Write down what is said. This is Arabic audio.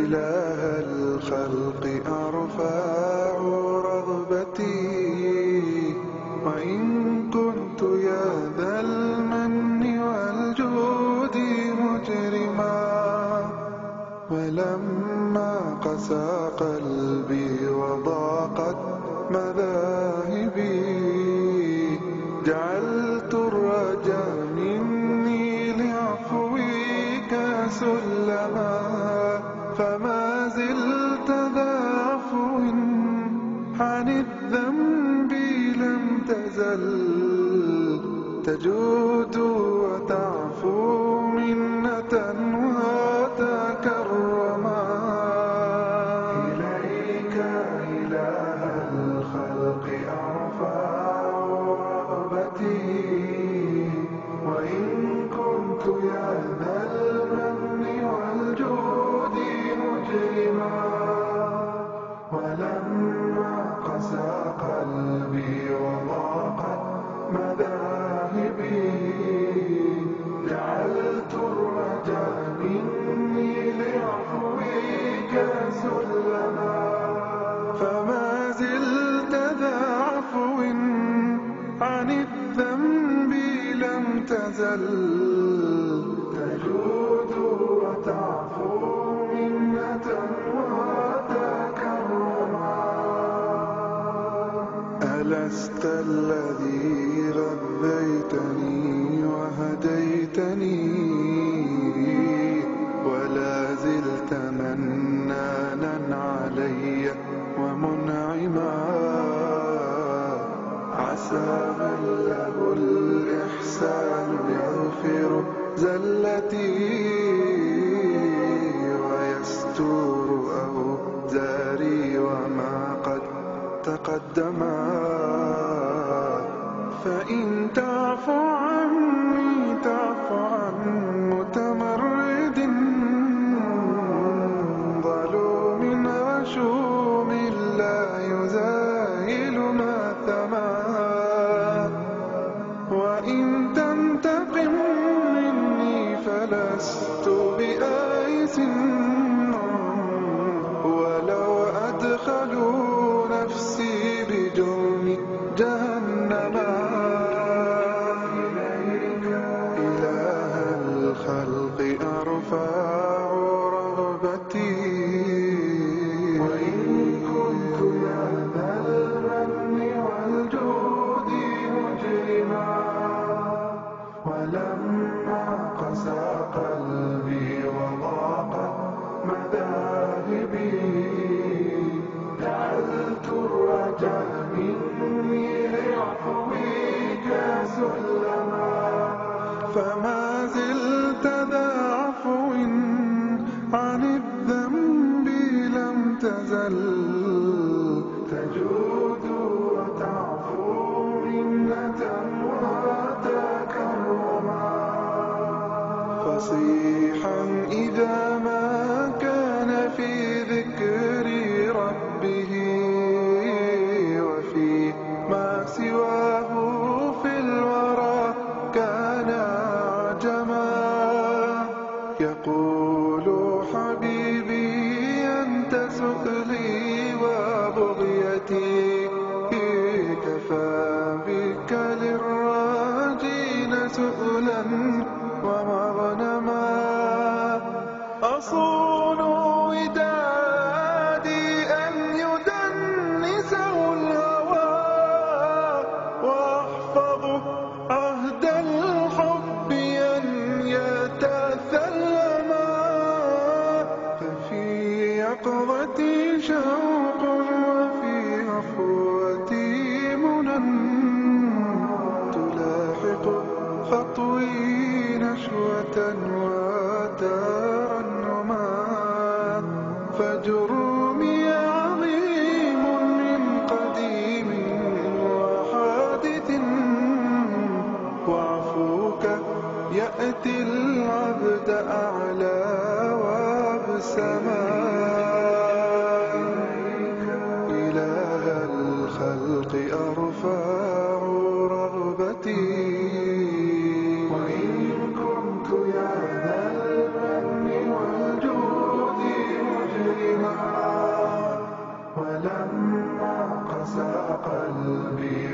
إله الخلق أرفع رغبتي، وإن كنت يا ذا المن والجود مجرما. ولما قسى قلبي وضاقت مذاهبي، جعلت الرجا مني لعفوك سلما. فما زلت ذا عفو عن الذنب لم تزل، تجود وتعفو منة وتكرما. إليك إله الخلق أرفع رغبتي، وإن كنت يا ذا المن والجود مجرما. ولما قسى قلبي وضاقت مذاهبي، جعلت الرجا مني لعفوك سلما. فما زلت ذا عفو عن الذنب لم تزل، تجود وتعفو منة وتكرما. ألست الذي غذيتني وهديتني، ولا زلت منانا علي ومنعما. عسى من له الإحسان يغفر زلتي، ويستور أوزاري وما قد تقدما. فإن تعفو عني تعفو عن متمرد، ظلوم غشوم لا يزايل ماثما. وإن تنتقم مني فلست بآيس، ولو أدخلوا نفسي بجرم جهنما. إليك إله الخلق أرفع رغبتي، وإن كنت يا ذا المن والجود مجرما. ولما قسى قلبي وضاقت مذاهبي، جعلت الرجا مني لعفوك سلما. فما زلت ذا عفو عن الذنب لم تزل، تجود وتعفو منة وتكرما. فصيحا إذا ما كان في ذكر ربه، وفي ما سواه في الورى كان عجما. يقول حبيبي أنت سؤلي وبغيتي، كفى بك للراجين سؤلا ومغنما. أصون ودادي أن يدنسه الهوى، وأحفظ عهد الحب أن يتثلما. ففي يقظتي شوق وفي هفوتي منى، تلاحق خطوي نشوة وترنما. فجرمي عظيم من قديم وحادث، وعفوك يأتي العبد أعلى وابسما. لما قسى قلبي